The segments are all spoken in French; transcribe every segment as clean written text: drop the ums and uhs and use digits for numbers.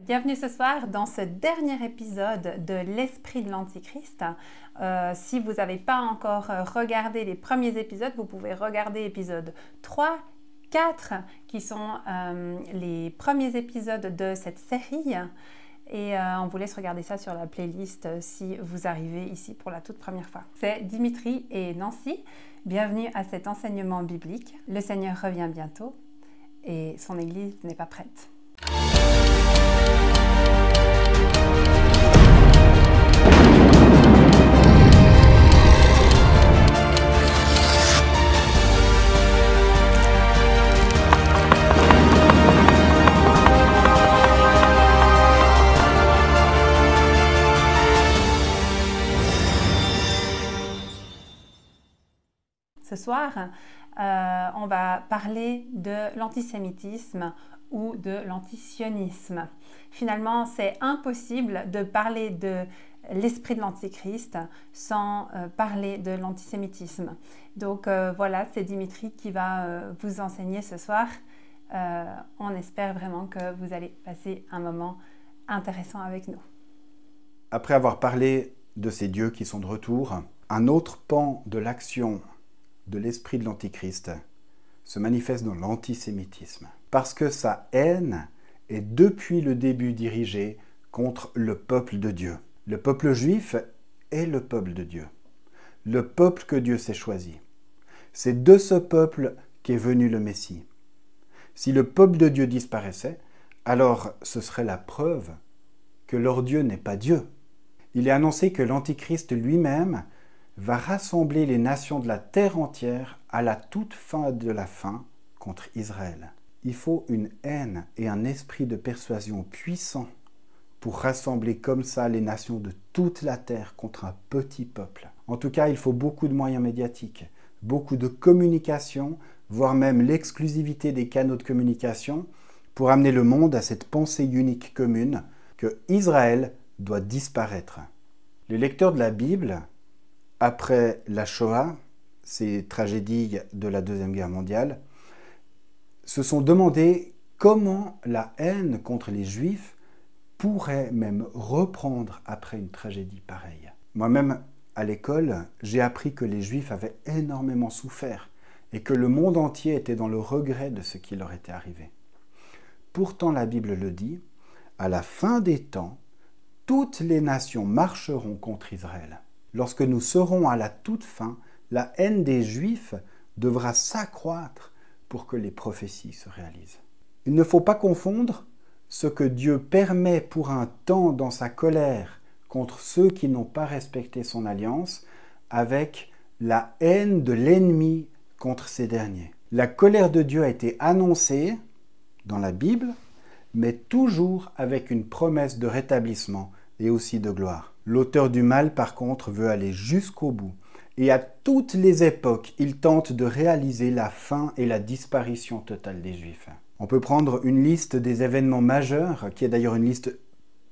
Bienvenue ce soir dans ce dernier épisode de l'Esprit de l'Antichrist. Si vous n'avez pas encore regardé les premiers épisodes, vous pouvez regarder épisodes 3, 4 qui sont les premiers épisodes de cette série. Et on vous laisse regarder ça sur la playlist si vous arrivez ici pour la toute première fois. C'est Dimitri et Nancy. Bienvenue à cet enseignement biblique. Le Seigneur revient bientôt et son Église n'est pas prête. Ce soir, on va parler de l'antisémitisme ou de l'antisionisme. Finalement, c'est impossible de parler de l'esprit de l'Antichrist sans parler de l'antisémitisme. Donc voilà, c'est Dimitri qui va vous enseigner ce soir. On espère vraiment que vous allez passer un moment intéressant avec nous. Après avoir parlé de ces dieux qui sont de retour, un autre pan de l'action de l'esprit de l'Antichrist se manifeste dans l'antisémitisme. Parce que sa haine est depuis le début dirigée contre le peuple de Dieu. Le peuple juif est le peuple de Dieu. Le peuple que Dieu s'est choisi. C'est de ce peuple qu'est venu le Messie. Si le peuple de Dieu disparaissait, alors ce serait la preuve que leur Dieu n'est pas Dieu. Il est annoncé que l'Antichrist lui-même va rassembler les nations de la terre entière à la toute fin de la fin contre Israël. Il faut une haine et un esprit de persuasion puissant pour rassembler comme ça les nations de toute la terre contre un petit peuple. En tout cas, il faut beaucoup de moyens médiatiques, beaucoup de communication, voire même l'exclusivité des canaux de communication pour amener le monde à cette pensée unique commune que Israël doit disparaître. Les lecteurs de la Bible, après la Shoah, ces tragédies de la Deuxième Guerre mondiale, se sont demandé comment la haine contre les Juifs pourrait même reprendre après une tragédie pareille. Moi-même, à l'école, j'ai appris que les Juifs avaient énormément souffert et que le monde entier était dans le regret de ce qui leur était arrivé. Pourtant, la Bible le dit, à la fin des temps, toutes les nations marcheront contre Israël. Lorsque nous serons à la toute fin, la haine des Juifs devra s'accroître pour que les prophéties se réalisent. Il ne faut pas confondre ce que Dieu permet pour un temps dans sa colère contre ceux qui n'ont pas respecté son alliance avec la haine de l'ennemi contre ces derniers. La colère de Dieu a été annoncée dans la Bible, mais toujours avec une promesse de rétablissement et aussi de gloire. L'auteur du mal, par contre, veut aller jusqu'au bout. Et à toutes les époques, il tente de réaliser la fin et la disparition totale des Juifs. On peut prendre une liste des événements majeurs, qui est d'ailleurs une liste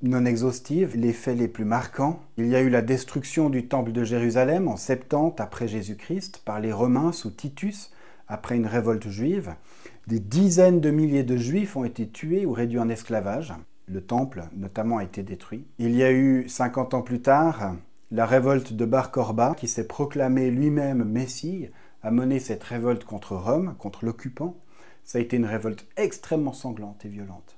non exhaustive, les faits les plus marquants. Il y a eu la destruction du temple de Jérusalem en 70 après Jésus-Christ par les Romains sous Titus, après une révolte juive. Des dizaines de milliers de Juifs ont été tués ou réduits en esclavage. Le temple, notamment, a été détruit. Il y a eu, 50 ans plus tard, la révolte de Bar Korba, qui s'est proclamé lui-même Messie, a mené cette révolte contre Rome, contre l'occupant. Ça a été une révolte extrêmement sanglante et violente.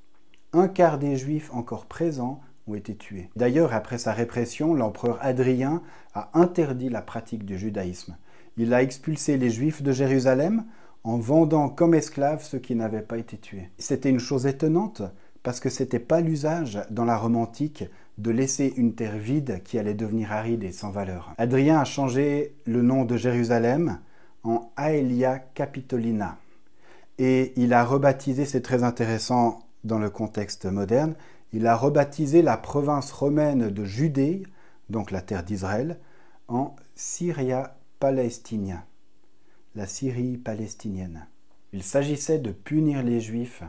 Un quart des Juifs encore présents ont été tués. D'ailleurs, après sa répression, l'empereur Hadrien a interdit la pratique du judaïsme. Il a expulsé les Juifs de Jérusalem en vendant comme esclaves ceux qui n'avaient pas été tués. C'était une chose étonnante, parce que ce n'était pas l'usage dans la Rome antique de laisser une terre vide qui allait devenir aride et sans valeur. Hadrien a changé le nom de Jérusalem en Aelia Capitolina. Et il a rebaptisé, c'est très intéressant dans le contexte moderne, il a rebaptisé la province romaine de Judée, donc la terre d'Israël, en Syria Palestinia, la Syrie palestinienne. Il s'agissait de punir les Juifs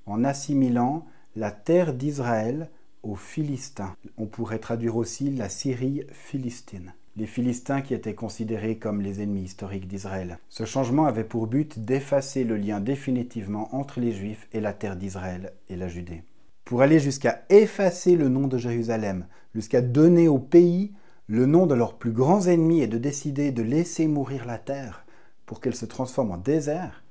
en assimilant la terre d'Israël aux Philistins. On pourrait traduire aussi la Syrie philistine. Les Philistins qui étaient considérés comme les ennemis historiques d'Israël. Ce changement avait pour but d'effacer le lien définitivement entre les Juifs et la terre d'Israël et la Judée. pour aller jusqu'à effacer le nom de Jérusalem, jusqu'à donner au pays le nom de leurs plus grands ennemis et de décider de laisser mourir la terre pour qu'elle se transforme en désert,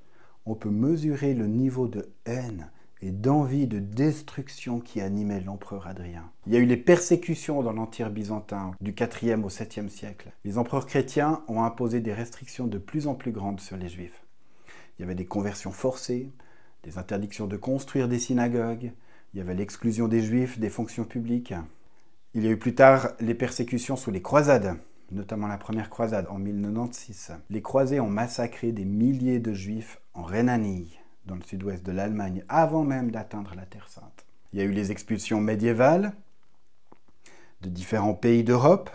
on peut mesurer le niveau de haine et d'envie de destruction qui animait l'empereur Hadrien. Il y a eu les persécutions dans l'Empire byzantin du IVe au 7e siècle. Les empereurs chrétiens ont imposé des restrictions de plus en plus grandes sur les Juifs. Il y avait des conversions forcées, des interdictions de construire des synagogues, il y avait l'exclusion des Juifs des fonctions publiques. Il y a eu plus tard les persécutions sous les croisades, notamment la première croisade en 1096. Les croisés ont massacré des milliers de Juifs en Rhénanie, dans le sud-ouest de l'Allemagne, avant même d'atteindre la Terre Sainte. Il y a eu les expulsions médiévales de différents pays d'Europe,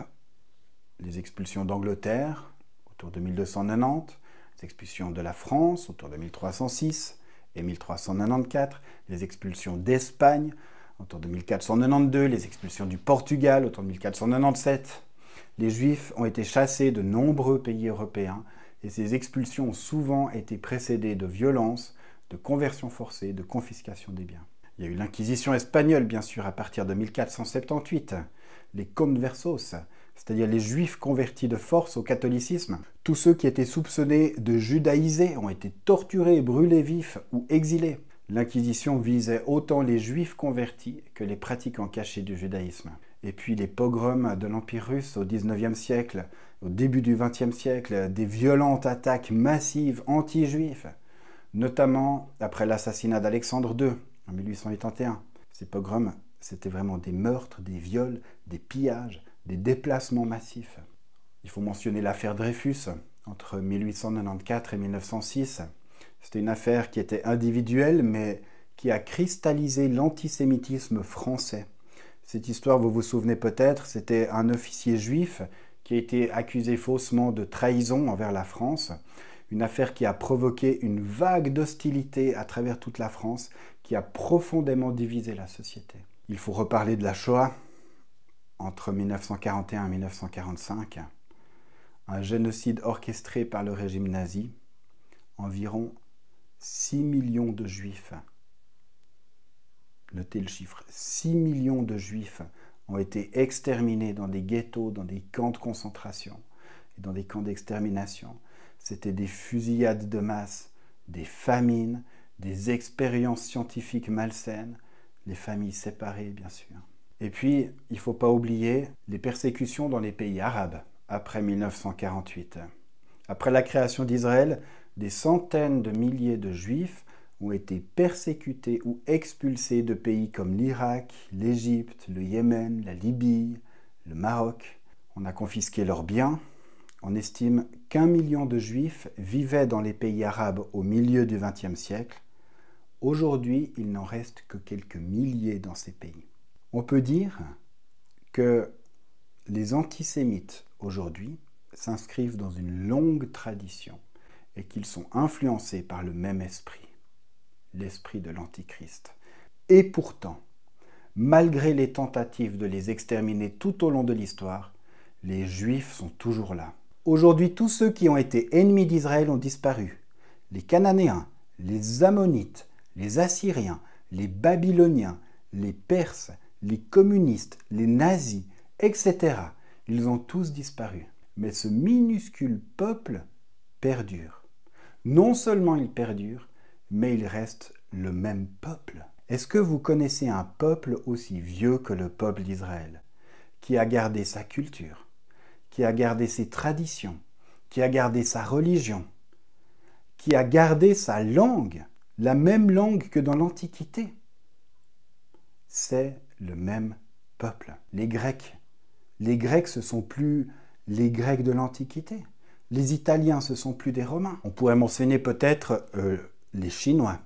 les expulsions d'Angleterre autour de 1290, les expulsions de la France autour de 1306 et 1394, les expulsions d'Espagne autour de 1492, les expulsions du Portugal autour de 1497. Les Juifs ont été chassés de nombreux pays européens et ces expulsions ont souvent été précédées de violences, de conversions forcées, de confiscation des biens. Il y a eu l'Inquisition espagnole, bien sûr, à partir de 1478, les conversos, c'est-à-dire les Juifs convertis de force au catholicisme. Tous ceux qui étaient soupçonnés de judaïser ont été torturés, brûlés vifs ou exilés. L'Inquisition visait autant les Juifs convertis que les pratiquants cachés du judaïsme. Et puis les pogroms de l'Empire russe au XIXe siècle, au début du XXe siècle, des violentes attaques massives anti-juifs, notamment après l'assassinat d'Alexandre II en 1881. Ces pogroms, c'était vraiment des meurtres, des viols, des pillages, des déplacements massifs. Il faut mentionner l'affaire Dreyfus entre 1894 et 1906. C'était une affaire qui était individuelle, mais qui a cristallisé l'antisémitisme français. Cette histoire, vous vous souvenez peut-être, c'était un officier juif qui a été accusé faussement de trahison envers la France. Une affaire qui a provoqué une vague d'hostilité à travers toute la France, qui a profondément divisé la société. Il faut reparler de la Shoah, entre 1941 et 1945, un génocide orchestré par le régime nazi, environ 6 millions de Juifs. Notez le chiffre, 6 millions de Juifs ont été exterminés dans des ghettos, dans des camps de concentration et dans des camps d'extermination. C'était des fusillades de masse, des famines, des expériences scientifiques malsaines, les familles séparées bien sûr. Et puis, il ne faut pas oublier les persécutions dans les pays arabes après 1948. Après la création d'Israël, des centaines de milliers de Juifs ont été persécutés ou expulsés de pays comme l'Irak, l'Égypte, le Yémen, la Libye, le Maroc. On a confisqué leurs biens. On estime qu'1 million de Juifs vivaient dans les pays arabes au milieu du XXe siècle. Aujourd'hui, il n'en reste que quelques milliers dans ces pays. On peut dire que les antisémites aujourd'hui s'inscrivent dans une longue tradition et qu'ils sont influencés par le même esprit, l'esprit de l'Antichrist. Et pourtant, malgré les tentatives de les exterminer tout au long de l'histoire, les Juifs sont toujours là. Aujourd'hui, tous ceux qui ont été ennemis d'Israël ont disparu. Les Cananéens, les Ammonites, les Assyriens, les Babyloniens, les Perses, les communistes, les nazis, etc. Ils ont tous disparu. Mais ce minuscule peuple perdure. Non seulement il perdure, mais il reste le même peuple. Est-ce que vous connaissez un peuple aussi vieux que le peuple d'Israël, qui a gardé sa culture, qui a gardé ses traditions, qui a gardé sa religion, qui a gardé sa langue, la même langue que dans l'Antiquité? C'est le même peuple. Les Grecs, ce ne sont plus les Grecs de l'Antiquité. Les Italiens, ce ne sont plus des Romains. On pourrait mentionner peut-être les Chinois,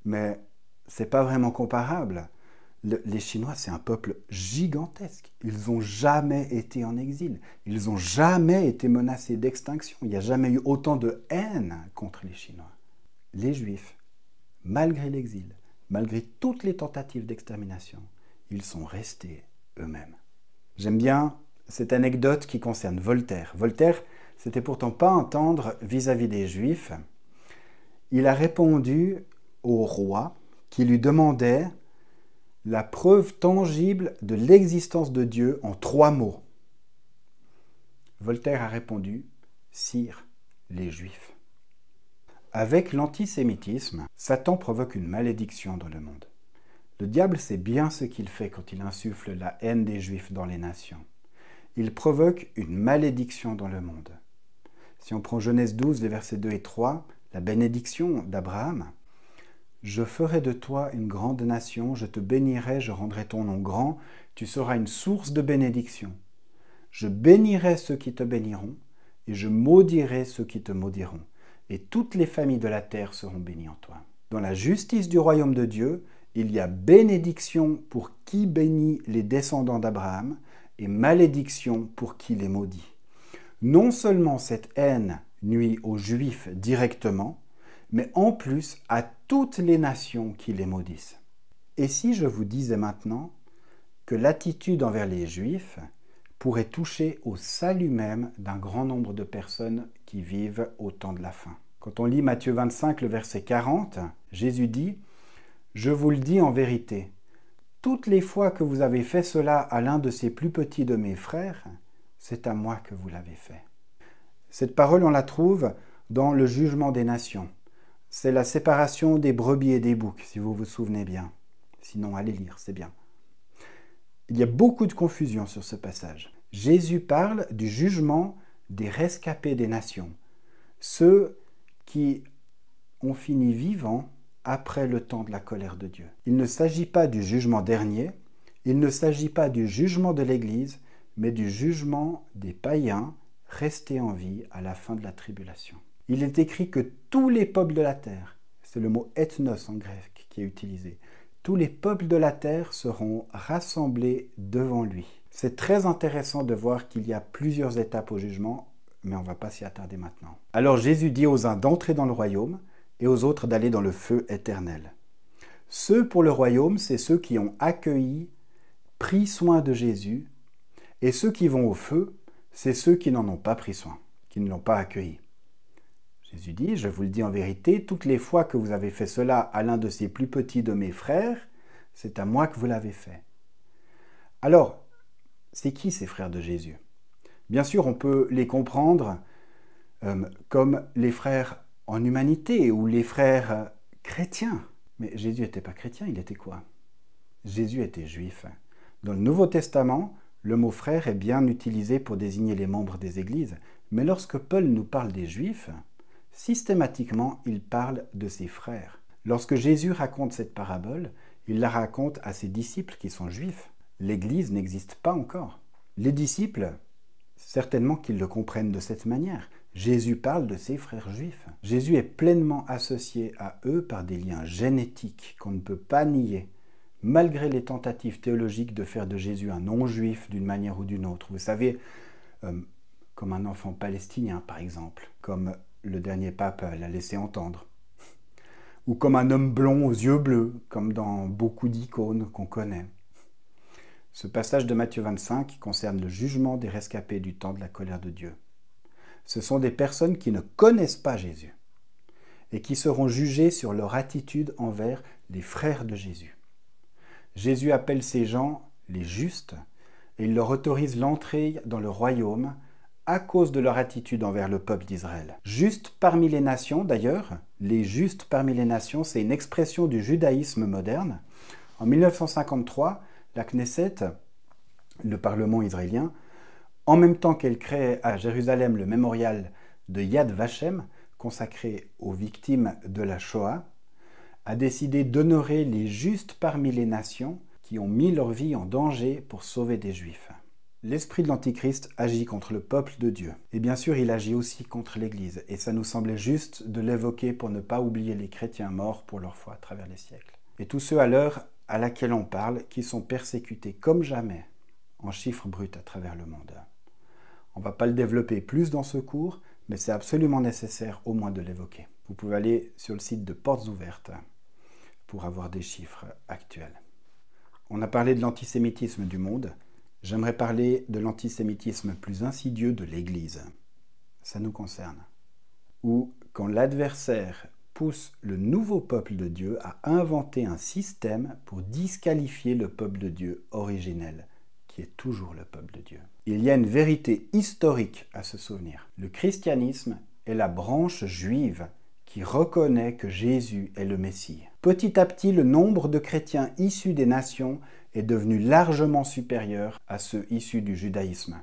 mais ce n'est pas vraiment comparable. Les Chinois, c'est un peuple gigantesque. Ils n'ont jamais été en exil. Ils n'ont jamais été menacés d'extinction. Il n'y a jamais eu autant de haine contre les Chinois. Les Juifs, malgré l'exil, malgré toutes les tentatives d'extermination, ils sont restés eux-mêmes. J'aime bien cette anecdote qui concerne Voltaire. Voltaire, c'était pourtant pas un tendre vis-à-vis des Juifs. Il a répondu au roi qui lui demandait la preuve tangible de l'existence de Dieu en 3 mots. Voltaire a répondu « Sire, les Juifs ». Avec l'antisémitisme, Satan provoque une malédiction dans le monde. Le diable sait bien ce qu'il fait quand il insuffle la haine des Juifs dans les nations. Il provoque une malédiction dans le monde. Si on prend Genèse 12, les versets 2 et 3, la bénédiction d'Abraham, « Je ferai de toi une grande nation, je te bénirai, je rendrai ton nom grand, tu seras une source de bénédiction. Je bénirai ceux qui te béniront, et je maudirai ceux qui te maudiront, et toutes les familles de la terre seront bénies en toi. » Dans la justice du royaume de Dieu, il y a bénédiction pour qui bénit les descendants d'Abraham, et malédiction pour qui les maudit. Non seulement cette haine nuit aux Juifs directement, mais en plus à toutes les nations qui les maudissent. Et si je vous disais maintenant que l'attitude envers les Juifs pourrait toucher au salut même d'un grand nombre de personnes qui vivent au temps de la fin. Quand on lit Matthieu 25, le verset 40, Jésus dit « Je vous le dis en vérité, toutes les fois que vous avez fait cela à l'un de ces plus petits de mes frères, c'est à moi que vous l'avez fait. » Cette parole, on la trouve dans le jugement des nations. C'est la séparation des brebis et des boucs, si vous vous souvenez bien. Sinon, allez lire, c'est bien. Il y a beaucoup de confusion sur ce passage. Jésus parle du jugement des rescapés des nations, ceux qui ont fini vivants après le temps de la colère de Dieu. Il ne s'agit pas du jugement dernier, il ne s'agit pas du jugement de l'Église, mais du jugement des païens restés en vie à la fin de la tribulation. Il est écrit que tous les peuples de la terre, c'est le mot ethnos en grec qui est utilisé, tous les peuples de la terre seront rassemblés devant lui. C'est très intéressant de voir qu'il y a plusieurs étapes au jugement, mais on ne va pas s'y attarder maintenant. Alors Jésus dit aux uns d'entrer dans le royaume et aux autres d'aller dans le feu éternel. Ceux pour le royaume, c'est ceux qui ont accueilli, pris soin de Jésus, et ceux qui vont au feu, c'est ceux qui n'en ont pas pris soin, qui ne l'ont pas accueilli. Jésus dit, je vous le dis en vérité, toutes les fois que vous avez fait cela à l'un de ces plus petits de mes frères, c'est à moi que vous l'avez fait. Alors, c'est qui ces frères de Jésus? Bien sûr, on peut les comprendre comme les frères en humanité ou les frères chrétiens. Mais Jésus n'était pas chrétien, il était quoi? Jésus était juif. Dans le Nouveau Testament, le mot frère est bien utilisé pour désigner les membres des églises, mais lorsque Paul nous parle des juifs, systématiquement, il parle de ses frères. Lorsque Jésus raconte cette parabole, il la raconte à ses disciples qui sont juifs. L'Église n'existe pas encore. Les disciples, certainement qu'ils le comprennent de cette manière. Jésus parle de ses frères juifs. Jésus est pleinement associé à eux par des liens génétiques qu'on ne peut pas nier, malgré les tentatives théologiques de faire de Jésus un non-juif d'une manière ou d'une autre. Vous savez, comme un enfant palestinien par exemple, comme le dernier pape l'a laissé entendre. Ou comme un homme blond aux yeux bleus, comme dans beaucoup d'icônes qu'on connaît. Ce passage de Matthieu 25 concerne le jugement des rescapés du temps de la colère de Dieu. Ce sont des personnes qui ne connaissent pas Jésus et qui seront jugées sur leur attitude envers les frères de Jésus. Jésus appelle ces gens les justes et il leur autorise l'entrée dans le royaume à cause de leur attitude envers le peuple d'Israël. Juste parmi les nations, d'ailleurs, les justes parmi les nations, c'est une expression du judaïsme moderne. En 1953, la Knesset, le Parlement israélien, en même temps qu'elle crée à Jérusalem le mémorial de Yad Vashem, consacré aux victimes de la Shoah, a décidé d'honorer les justes parmi les nations qui ont mis leur vie en danger pour sauver des Juifs. L'esprit de l'Antichrist agit contre le peuple de Dieu. Et bien sûr, il agit aussi contre l'Église. Et ça nous semblait juste de l'évoquer pour ne pas oublier les chrétiens morts pour leur foi à travers les siècles. Et tous ceux à l'heure à laquelle on parle, qui sont persécutés comme jamais, en chiffres bruts à travers le monde. On ne va pas le développer plus dans ce cours, mais c'est absolument nécessaire au moins de l'évoquer. Vous pouvez aller sur le site de Portes Ouvertes pour avoir des chiffres actuels. On a parlé de l'antisémitisme du monde. J'aimerais parler de l'antisémitisme plus insidieux de l'Église. Ça nous concerne. Où, quand l'adversaire pousse le nouveau peuple de Dieu à inventer un système pour disqualifier le peuple de Dieu originel, qui est toujours le peuple de Dieu. Il y a une vérité historique à se souvenir. Le christianisme est la branche juive qui reconnaît que Jésus est le Messie. Petit à petit, le nombre de chrétiens issus des nations est devenu largement supérieur à ceux issus du judaïsme.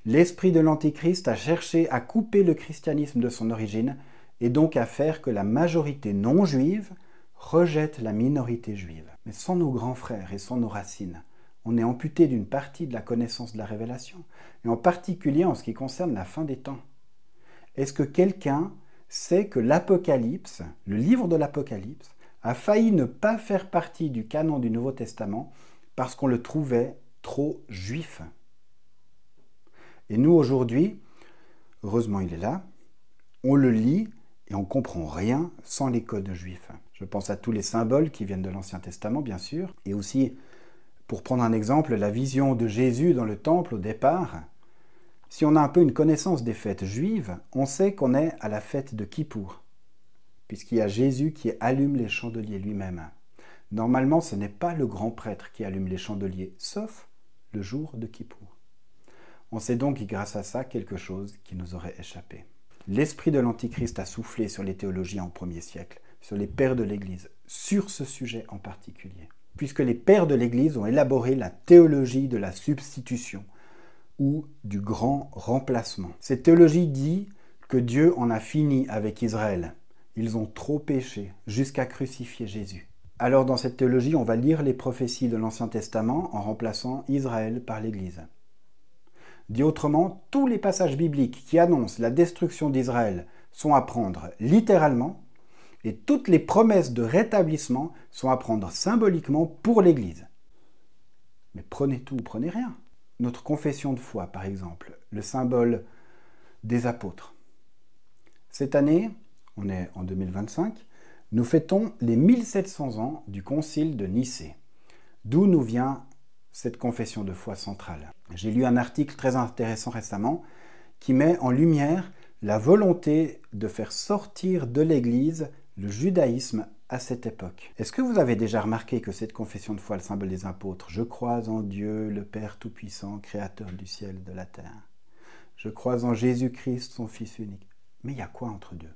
L'esprit de l'Antichrist a cherché à couper le christianisme de son origine et donc à faire que la majorité non juive rejette la minorité juive. Mais sans nos grands frères et sans nos racines, on est amputé d'une partie de la connaissance de la révélation, et en particulier en ce qui concerne la fin des temps. Est-ce que quelqu'un sait que l'Apocalypse, le livre de l'Apocalypse, a failli ne pas faire partie du canon du Nouveau Testament parce qu'on le trouvait trop juif? Et nous, aujourd'hui, heureusement il est là, on le lit et on ne comprend rien sans les codes juifs. Je pense à tous les symboles qui viennent de l'Ancien Testament, bien sûr, et aussi, pour prendre un exemple, la vision de Jésus dans le temple au départ. Si on a un peu une connaissance des fêtes juives, on sait qu'on est à la fête de Kippour, puisqu'il y a Jésus qui allume les chandeliers lui-même. Normalement, ce n'est pas le grand prêtre qui allume les chandeliers, sauf le jour de Kippour. On sait donc, grâce à ça, quelque chose qui nous aurait échappé. L'esprit de l'Antichrist a soufflé sur les théologiens au 1er siècle, sur les pères de l'Église, sur ce sujet en particulier. Puisque les pères de l'Église ont élaboré la théologie de la substitution, ou du grand remplacement. Cette théologie dit que Dieu en a fini avec Israël. Ils ont trop péché, jusqu'à crucifier Jésus. Alors dans cette théologie, on va lire les prophéties de l'Ancien Testament en remplaçant Israël par l'Église. Dit autrement, tous les passages bibliques qui annoncent la destruction d'Israël sont à prendre littéralement, et toutes les promesses de rétablissement sont à prendre symboliquement pour l'Église. Mais prenez tout ou prenez rien. Notre confession de foi, par exemple, le symbole des apôtres. Cette année, on est en 2025, nous fêtons les 1700 ans du concile de Nicée, d'où nous vient cette confession de foi centrale. J'ai lu un article très intéressant récemment qui met en lumière la volonté de faire sortir de l'Église le judaïsme à cette époque. Est-ce que vous avez déjà remarqué que cette confession de foi, le symbole des apôtres, je crois en Dieu, le Père Tout-Puissant, Créateur du ciel et de la terre. Je crois en Jésus-Christ, son Fils unique. Mais il y a quoi entre deux?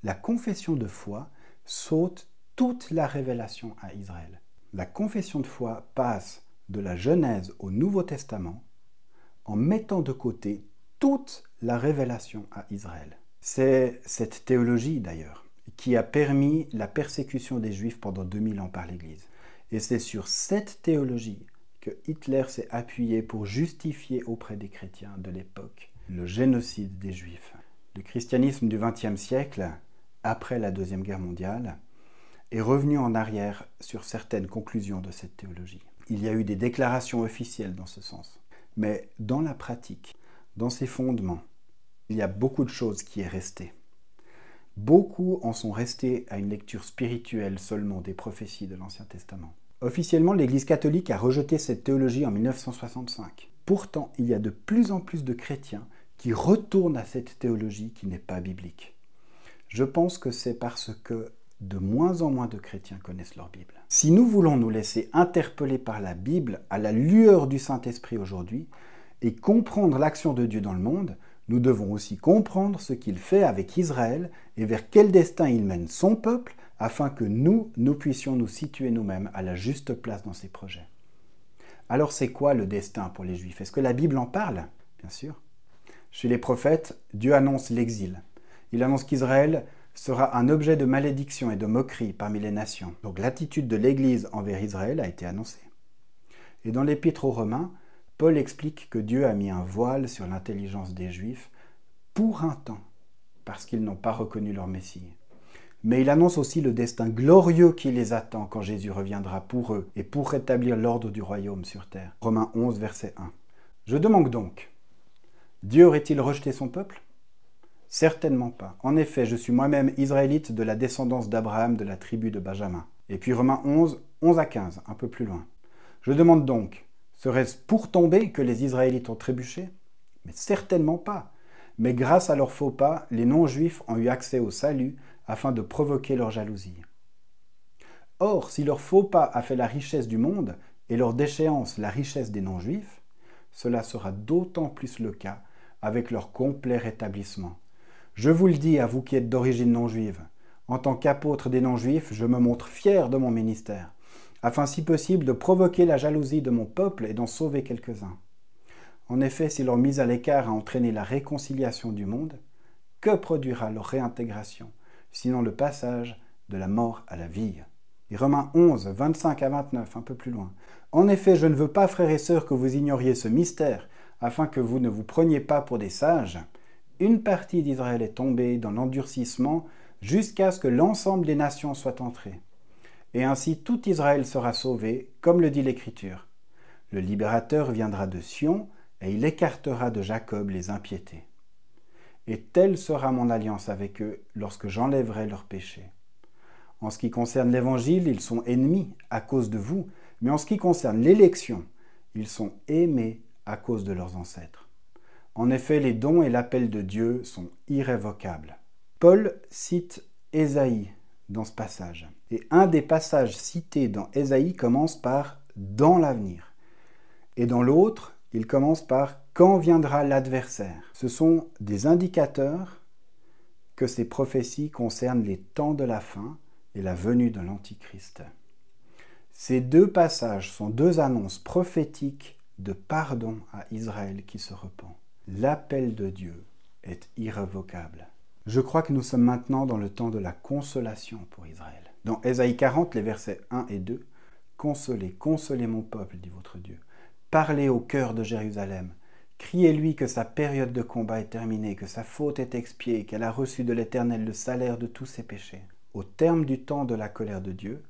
La confession de foi saute toute la révélation à Israël. La confession de foi passe de la Genèse au Nouveau Testament en mettant de côté toute la révélation à Israël. C'est cette théologie d'ailleurs qui a permis la persécution des Juifs pendant 2000 ans par l'Église. Et c'est sur cette théologie que Hitler s'est appuyé pour justifier auprès des chrétiens de l'époque le génocide des Juifs. Le christianisme du XXe siècle, après la Deuxième Guerre mondiale, est revenu en arrière sur certaines conclusions de cette théologie. Il y a eu des déclarations officielles dans ce sens. Mais dans la pratique, dans ses fondements, il y a beaucoup de choses qui est restées. Beaucoup en sont restés à une lecture spirituelle seulement des prophéties de l'Ancien Testament. Officiellement, l'Église catholique a rejeté cette théologie en 1965. Pourtant, il y a de plus en plus de chrétiens qui retournent à cette théologie qui n'est pas biblique. Je pense que c'est parce que de moins en moins de chrétiens connaissent leur Bible. Si nous voulons nous laisser interpeller par la Bible à la lueur du Saint-Esprit aujourd'hui et comprendre l'action de Dieu dans le monde, nous devons aussi comprendre ce qu'il fait avec Israël et vers quel destin il mène son peuple afin que nous puissions nous situer nous-mêmes à la juste place dans ses projets. Alors c'est quoi le destin pour les Juifs? Est-ce que la Bible en parle? Bien sûr. Chez les prophètes, Dieu annonce l'exil. Il annonce qu'Israël sera un objet de malédiction et de moquerie parmi les nations. Donc l'attitude de l'Église envers Israël a été annoncée. Et dans l'Épître aux Romains, Paul explique que Dieu a mis un voile sur l'intelligence des Juifs pour un temps, parce qu'ils n'ont pas reconnu leur Messie. Mais il annonce aussi le destin glorieux qui les attend quand Jésus reviendra pour eux et pour rétablir l'ordre du royaume sur terre. Romains 11, verset 1. Je demande donc, Dieu aurait-il rejeté son peuple? Certainement pas. En effet, je suis moi-même israélite de la descendance d'Abraham de la tribu de Benjamin. Et puis Romains 11, 11 à 15, un peu plus loin. Je demande donc, serait-ce pour tomber que les Israélites ont trébuché? Mais certainement pas. Mais grâce à leurs faux pas, les non-juifs ont eu accès au salut afin de provoquer leur jalousie. Or, si leur faux pas a fait la richesse du monde et leur déchéance la richesse des non-juifs, cela sera d'autant plus le cas avec leur complet rétablissement. Je vous le dis à vous qui êtes d'origine non-juive, en tant qu'apôtre des non-juifs, je me montre fier de mon ministère, afin si possible de provoquer la jalousie de mon peuple et d'en sauver quelques-uns. En effet, si leur mise à l'écart a entraîné la réconciliation du monde, que produira leur réintégration, sinon le passage de la mort à la vie? Et Romains 11, 25 à 29, un peu plus loin. En effet, je ne veux pas, frères et sœurs, que vous ignoriez ce mystère, afin que vous ne vous preniez pas pour des sages. Une partie d'Israël est tombée dans l'endurcissement jusqu'à ce que l'ensemble des nations soient entrées. Et ainsi tout Israël sera sauvé, comme le dit l'Écriture. Le libérateur viendra de Sion, et il écartera de Jacob les impiétés. Et telle sera mon alliance avec eux lorsque j'enlèverai leurs péchés. En ce qui concerne l'Évangile, ils sont ennemis à cause de vous, mais en ce qui concerne l'élection, ils sont aimés à cause de leurs ancêtres. En effet, les dons et l'appel de Dieu sont irrévocables. Paul cite Ésaïe dans ce passage. Et un des passages cités dans Ésaïe commence par « dans l'avenir ». Et dans l'autre, il commence par « quand viendra l'adversaire ». Ce sont des indicateurs que ces prophéties concernent les temps de la fin et la venue de l'Antichrist. Ces deux passages sont deux annonces prophétiques de pardon à Israël qui se repent. L'appel de Dieu est irrévocable. Je crois que nous sommes maintenant dans le temps de la consolation pour Israël. Dans Ésaïe 40, les versets 1 et 2, « Consolez, consolez mon peuple, dit votre Dieu. Parlez au cœur de Jérusalem. Criez-lui que sa période de combat est terminée, que sa faute est expiée, qu'elle a reçu de l'Éternel le salaire de tous ses péchés. Au terme du temps de la colère de Dieu,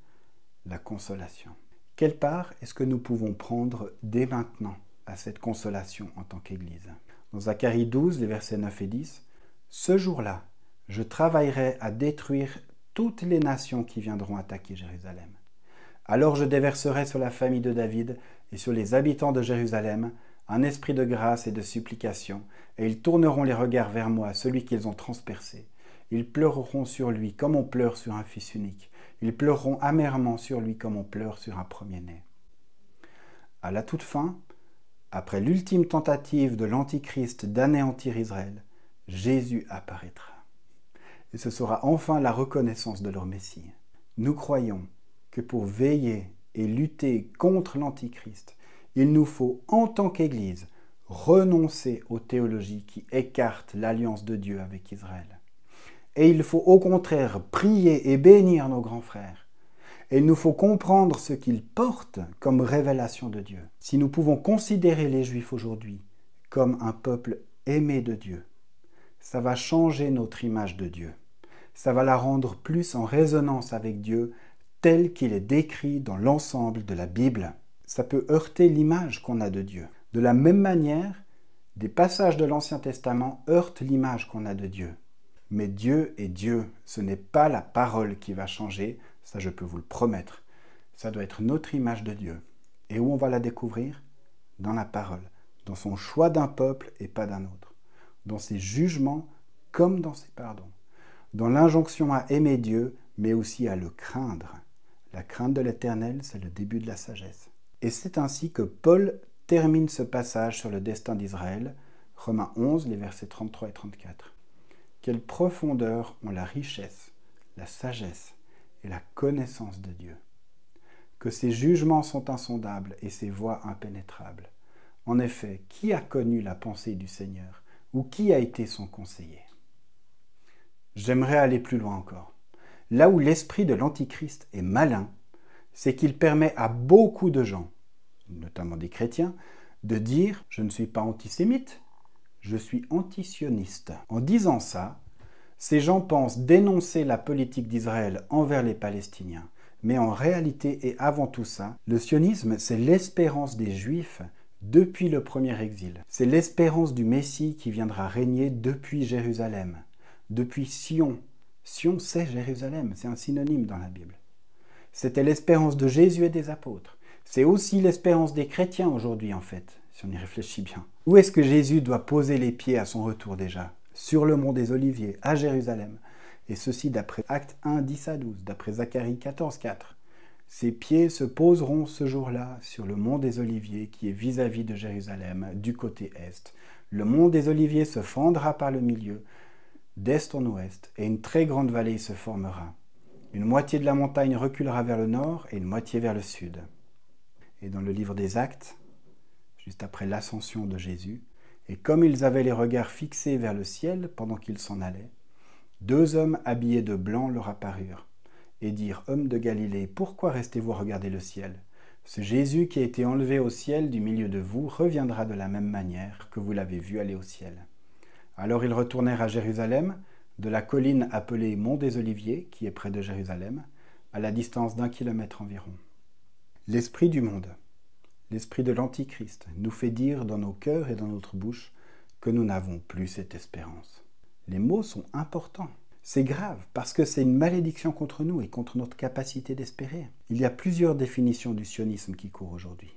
la consolation. » Quelle part est-ce que nous pouvons prendre dès maintenant à cette consolation en tant qu'Église? Dans Zacharie 12, les versets 9 et 10, « Ce jour-là, je travaillerai à détruire toutes les nations qui viendront attaquer Jérusalem. Alors je déverserai sur la famille de David et sur les habitants de Jérusalem un esprit de grâce et de supplication, et ils tourneront les regards vers moi, celui qu'ils ont transpercé. Ils pleureront sur lui comme on pleure sur un fils unique. Ils pleureront amèrement sur lui comme on pleure sur un premier-né. » À la toute fin, après l'ultime tentative de l'Antichrist d'anéantir Israël, Jésus apparaîtra. Et ce sera enfin la reconnaissance de leur Messie. Nous croyons que pour veiller et lutter contre l'Antichrist, il nous faut, en tant qu'Église, renoncer aux théologies qui écartent l'alliance de Dieu avec Israël. Et il faut au contraire prier et bénir nos grands frères. Et il nous faut comprendre ce qu'ils portent comme révélation de Dieu. Si nous pouvons considérer les Juifs aujourd'hui comme un peuple aimé de Dieu, ça va changer notre image de Dieu. Ça va la rendre plus en résonance avec Dieu tel qu'il est décrit dans l'ensemble de la Bible. Ça peut heurter l'image qu'on a de Dieu. De la même manière, des passages de l'Ancien Testament heurtent l'image qu'on a de Dieu. Mais Dieu est Dieu, ce n'est pas la parole qui va changer, ça je peux vous le promettre. Ça doit être notre image de Dieu. Et où on va la découvrir? Dans la parole, dans son choix d'un peuple et pas d'un autre, dans ses jugements comme dans ses pardons, dans l'injonction à aimer Dieu, mais aussi à le craindre. La crainte de l'Éternel, c'est le début de la sagesse. Et c'est ainsi que Paul termine ce passage sur le destin d'Israël, Romains 11, les versets 33 et 34. Quelle profondeur ont la richesse, la sagesse et la connaissance de Dieu. Que ses jugements sont insondables et ses voies impénétrables. En effet, qui a connu la pensée du Seigneur ou qui a été son conseiller? J'aimerais aller plus loin encore. Là où l'esprit de l'Antichrist est malin, c'est qu'il permet à beaucoup de gens, notamment des chrétiens, de dire « je ne suis pas antisémite, je suis antisioniste ». En disant ça, ces gens pensent dénoncer la politique d'Israël envers les Palestiniens. Mais en réalité, et avant tout ça, le sionisme, c'est l'espérance des Juifs depuis le premier exil. C'est l'espérance du Messie qui viendra régner depuis Jérusalem, depuis Sion. Sion, c'est Jérusalem, c'est un synonyme dans la Bible. C'était l'espérance de Jésus et des apôtres. C'est aussi l'espérance des chrétiens aujourd'hui, en fait, si on y réfléchit bien. Où est-ce que Jésus doit poser les pieds à son retour déjà? Sur le mont des Oliviers, à Jérusalem. Et ceci d'après Actes 1, 10 à 12, d'après Zacharie 14, 4. Ses pieds se poseront ce jour-là sur le mont des Oliviers qui est vis-à-vis de Jérusalem, du côté est. Le mont des Oliviers se fendra par le milieu, d'est en ouest, et une très grande vallée se formera. Une moitié de la montagne reculera vers le nord et une moitié vers le sud. Et dans le livre des Actes, juste après l'ascension de Jésus, et comme ils avaient les regards fixés vers le ciel pendant qu'ils s'en allaient, 2 hommes habillés de blanc leur apparurent et dirent « Hommes de Galilée, pourquoi restez-vous à regarder le ciel ? Ce Jésus qui a été enlevé au ciel du milieu de vous reviendra de la même manière que vous l'avez vu aller au ciel. » Alors ils retournèrent à Jérusalem, de la colline appelée Mont des Oliviers, qui est près de Jérusalem, à la distance d'1 kilomètre environ. L'esprit du monde, l'esprit de l'Antichrist, nous fait dire dans nos cœurs et dans notre bouche que nous n'avons plus cette espérance. Les mots sont importants. C'est grave parce que c'est une malédiction contre nous et contre notre capacité d'espérer. Il y a plusieurs définitions du sionisme qui courent aujourd'hui.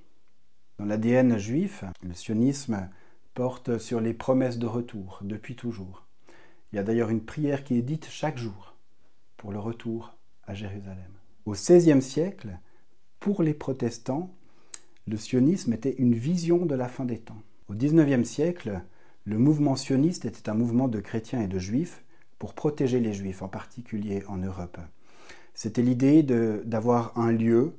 Dans l'ADN juif, le sionisme porte sur les promesses de retour depuis toujours. Il y a d'ailleurs une prière qui est dite chaque jour pour le retour à Jérusalem. Au XVIe siècle, pour les protestants, le sionisme était une vision de la fin des temps. Au XIXe siècle, le mouvement sioniste était un mouvement de chrétiens et de juifs pour protéger les juifs, en particulier en Europe. C'était l'idée d'avoir un lieu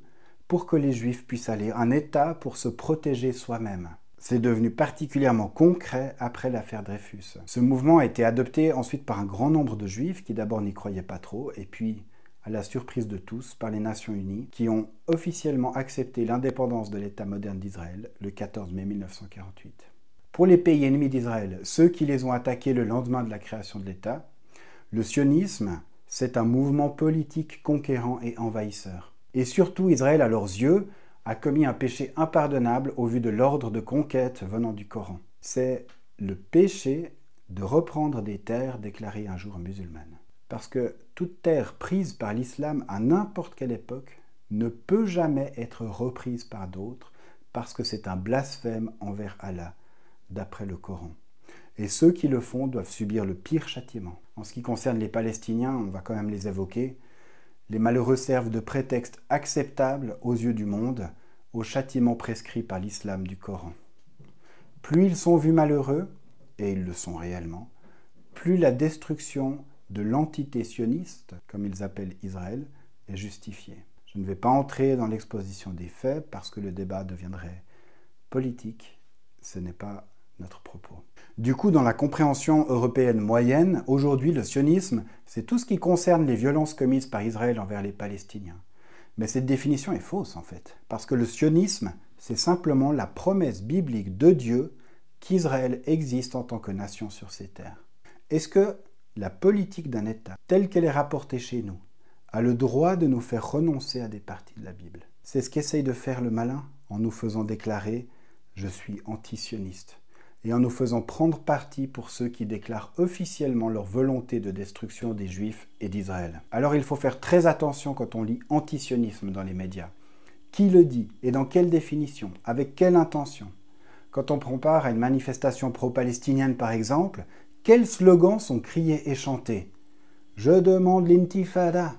pour que les juifs puissent aller, un État pour se protéger soi-même. C'est devenu particulièrement concret après l'affaire Dreyfus. Ce mouvement a été adopté ensuite par un grand nombre de juifs qui d'abord n'y croyaient pas trop, et puis, à la surprise de tous, par les Nations Unies, qui ont officiellement accepté l'indépendance de l'État moderne d'Israël le 14 mai 1948. Pour les pays ennemis d'Israël, ceux qui les ont attaqués le lendemain de la création de l'État, le sionisme, c'est un mouvement politique conquérant et envahisseur. Et surtout, Israël, à leurs yeux, a commis un péché impardonnable au vu de l'ordre de conquête venant du Coran. C'est le péché de reprendre des terres déclarées un jour musulmanes. Parce que toute terre prise par l'islam à n'importe quelle époque ne peut jamais être reprise par d'autres parce que c'est un blasphème envers Allah, d'après le Coran. Et ceux qui le font doivent subir le pire châtiment. En ce qui concerne les Palestiniens, on va quand même les évoquer. Les malheureux servent de prétexte acceptable aux yeux du monde au châtiment prescrit par l'islam du Coran. Plus ils sont vus malheureux, et ils le sont réellement, plus la destruction de l'entité sioniste, comme ils appellent Israël, est justifiée. Je ne vais pas entrer dans l'exposition des faits parce que le débat deviendrait politique. Ce n'est pas notre propos. Du coup, dans la compréhension européenne moyenne, aujourd'hui, le sionisme, c'est tout ce qui concerne les violences commises par Israël envers les Palestiniens. Mais cette définition est fausse, en fait, parce que le sionisme, c'est simplement la promesse biblique de Dieu qu'Israël existe en tant que nation sur ces terres. Est-ce que la politique d'un État, telle qu'elle est rapportée chez nous, a le droit de nous faire renoncer à des parties de la Bible? C'est ce qu'essaye de faire le malin en nous faisant déclarer « je suis anti-sioniste » et en nous faisant prendre parti pour ceux qui déclarent officiellement leur volonté de destruction des Juifs et d'Israël. Alors il faut faire très attention quand on lit antisionisme dans les médias. Qui le dit et dans quelle définition? Avec quelle intention? Quand on prend part à une manifestation pro-palestinienne par exemple, quels slogans sont criés et chantés? « Je demande l'intifada ».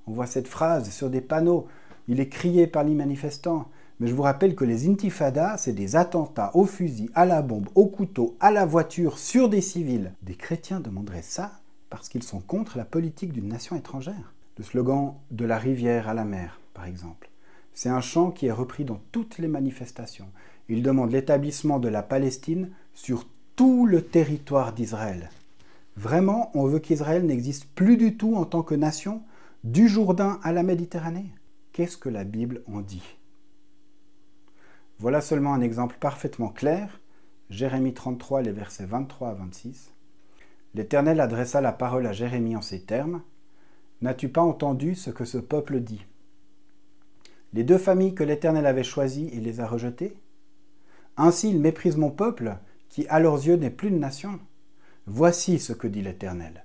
On voit cette phrase sur des panneaux. Il est crié par les manifestants. Mais je vous rappelle que les intifadas, c'est des attentats au fusil, à la bombe, au couteau, à la voiture, sur des civils. Des chrétiens demanderaient ça parce qu'ils sont contre la politique d'une nation étrangère. Le slogan « De la rivière à la mer », par exemple. C'est un chant qui est repris dans toutes les manifestations. Il demande l'établissement de la Palestine sur tout le territoire d'Israël. Vraiment, on veut qu'Israël n'existe plus du tout en tant que nation, du Jourdain à la Méditerranée. Qu'est-ce que la Bible en dit ? Voilà seulement un exemple parfaitement clair, Jérémie 33, les versets 23 à 26. L'Éternel adressa la parole à Jérémie en ces termes. « N'as-tu pas entendu ce que ce peuple dit? Les 2 familles que l'Éternel avait choisies, il les a rejetées. Ainsi ils méprisent mon peuple, qui à leurs yeux n'est plus une nation. Voici ce que dit l'Éternel.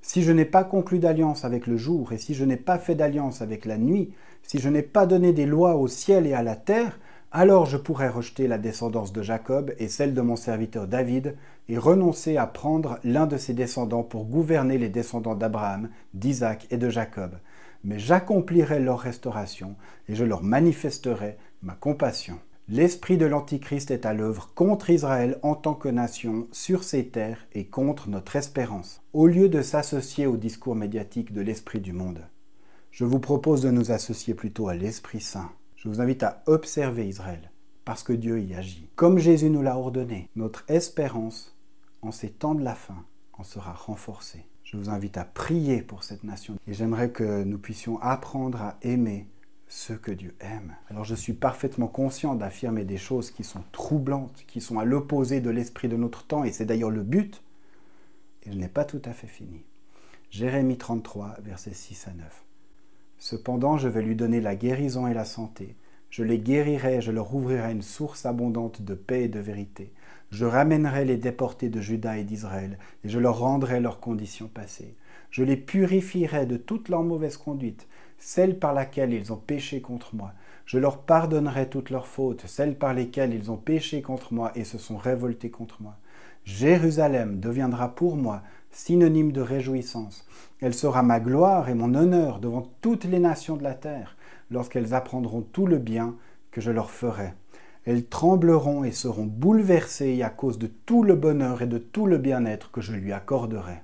Si je n'ai pas conclu d'alliance avec le jour, et si je n'ai pas fait d'alliance avec la nuit, si je n'ai pas donné des lois au ciel et à la terre, Alors je pourrai rejeter la descendance de Jacob et celle de mon serviteur David et renoncer à prendre l'un de ses descendants pour gouverner les descendants d'Abraham, d'Isaac et de Jacob. Mais j'accomplirai leur restauration et je leur manifesterai ma compassion. L'esprit de l'Antichrist est à l'œuvre contre Israël en tant que nation sur ces terres et contre notre espérance. Au lieu de s'associer au discours médiatique de l'esprit du monde, je vous propose de nous associer plutôt à l'Esprit Saint. Je vous invite à observer Israël, parce que Dieu y agit. Comme Jésus nous l'a ordonné, notre espérance, en ces temps de la fin, en sera renforcée. Je vous invite à prier pour cette nation. Et j'aimerais que nous puissions apprendre à aimer ceux que Dieu aime. Alors je suis parfaitement conscient d'affirmer des choses qui sont troublantes, qui sont à l'opposé de l'esprit de notre temps, et c'est d'ailleurs le but. Et je n'ai pas tout à fait fini. Jérémie 33, versets 6 à 9. Cependant, je vais lui donner la guérison et la santé. Je les guérirai et je leur ouvrirai une source abondante de paix et de vérité. Je ramènerai les déportés de Juda et d'Israël, et je leur rendrai leurs conditions passées. Je les purifierai de toute leur mauvaise conduite, celle par laquelle ils ont péché contre moi. Je leur pardonnerai toutes leurs fautes, celles par lesquelles ils ont péché contre moi et se sont révoltés contre moi. Jérusalem deviendra pour moi synonyme de réjouissance. Elle sera ma gloire et mon honneur devant toutes les nations de la terre, lorsqu'elles apprendront tout le bien que je leur ferai. Elles trembleront et seront bouleversées à cause de tout le bonheur et de tout le bien-être que je lui accorderai.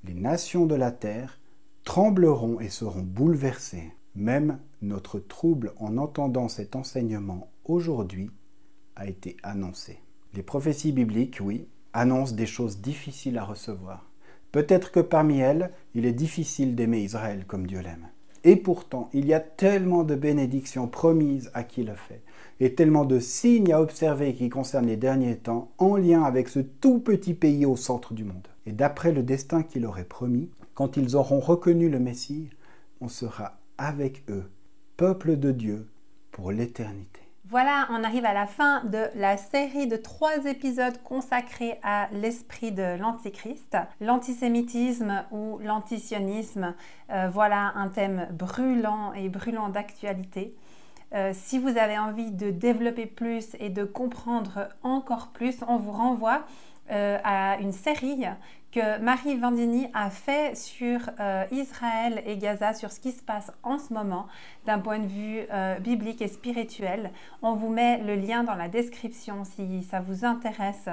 Les nations de la terre trembleront et seront bouleversées. Même notre trouble en entendant cet enseignement aujourd'hui a été annoncé. Les prophéties bibliques, oui, annoncent des choses difficiles à recevoir. Peut-être que parmi elles, il est difficile d'aimer Israël comme Dieu l'aime. Et pourtant, il y a tellement de bénédictions promises à qui le fait, et tellement de signes à observer qui concernent les derniers temps, en lien avec ce tout petit pays au centre du monde. Et d'après le destin qu'il aurait promis, quand ils auront reconnu le Messie, on sera avec eux, peuple de Dieu, pour l'éternité. Voilà, on arrive à la fin de la série de 3 épisodes consacrés à l'esprit de l'Antichrist, l'antisémitisme ou l'antisionisme. Voilà un thème brûlant et brûlant d'actualité. Si vous avez envie de développer plus et de comprendre encore plus, on vous renvoie à une série que Marie Vandini a fait sur Israël et Gaza, sur ce qui se passe en ce moment d'un point de vue biblique et spirituel. On vous met le lien dans la description si ça vous intéresse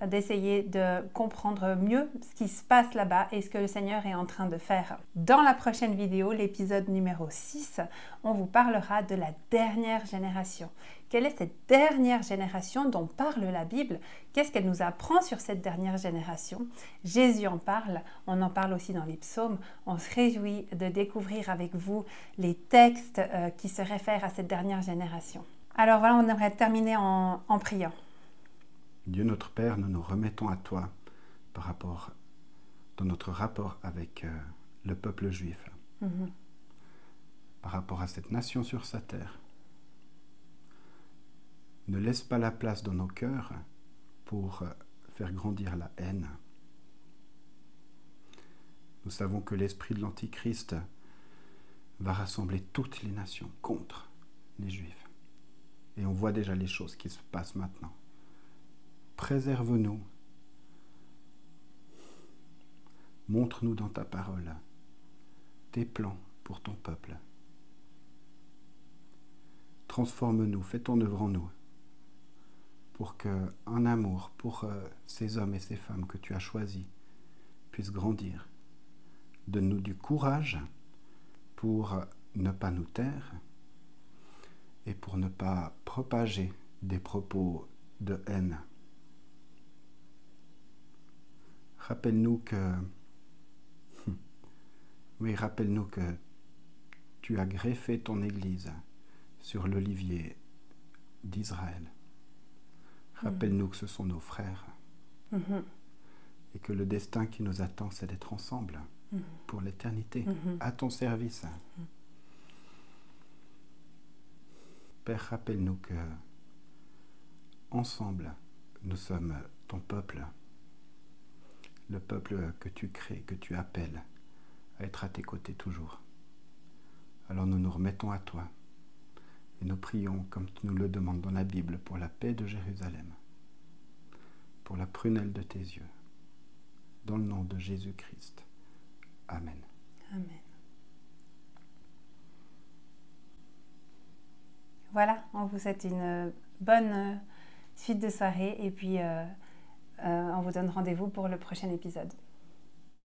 d'essayer de comprendre mieux ce qui se passe là-bas et ce que le Seigneur est en train de faire. Dans la prochaine vidéo, l'épisode numéro 6, on vous parlera de la dernière génération. Quelle est cette dernière génération dont parle la Bible? Qu'est-ce qu'elle nous apprend sur cette dernière génération? Jésus en parle, on en parle aussi dans les psaumes. On se réjouit de découvrir avec vous les textes qui se réfèrent à cette dernière génération. Alors voilà, on aimerait terminer en priant. Dieu notre Père, nous nous remettons à toi dans notre rapport avec le peuple juif, par rapport à cette nation sur sa terre. Ne laisse pas la place dans nos cœurs pour faire grandir la haine. Nous savons que l'esprit de l'Antichrist va rassembler toutes les nations contre les Juifs. Et on voit déjà les choses qui se passent maintenant. Préserve-nous. Montre-nous dans ta parole tes plans pour ton peuple. Transforme-nous, fais ton œuvre en nous, pour qu'un amour pour ces hommes et ces femmes que tu as choisis puisse grandir. Donne-nous du courage pour ne pas nous taire et pour ne pas propager des propos de haine. Rappelle-nous que tu as greffé ton Église sur l'olivier d'Israël. Rappelle-nous que ce sont nos frères et que le destin qui nous attend, c'est d'être ensemble pour l'éternité, à ton service. Père, rappelle-nous que ensemble, nous sommes ton peuple, le peuple que tu crées, que tu appelles à être à tes côtés toujours. Alors nous nous remettons à toi. Et nous prions, comme tu nous le demandes dans la Bible, pour la paix de Jérusalem, pour la prunelle de tes yeux, dans le nom de Jésus-Christ. Amen. Amen. Voilà, on vous souhaite une bonne suite de soirée et puis on vous donne rendez-vous pour le prochain épisode.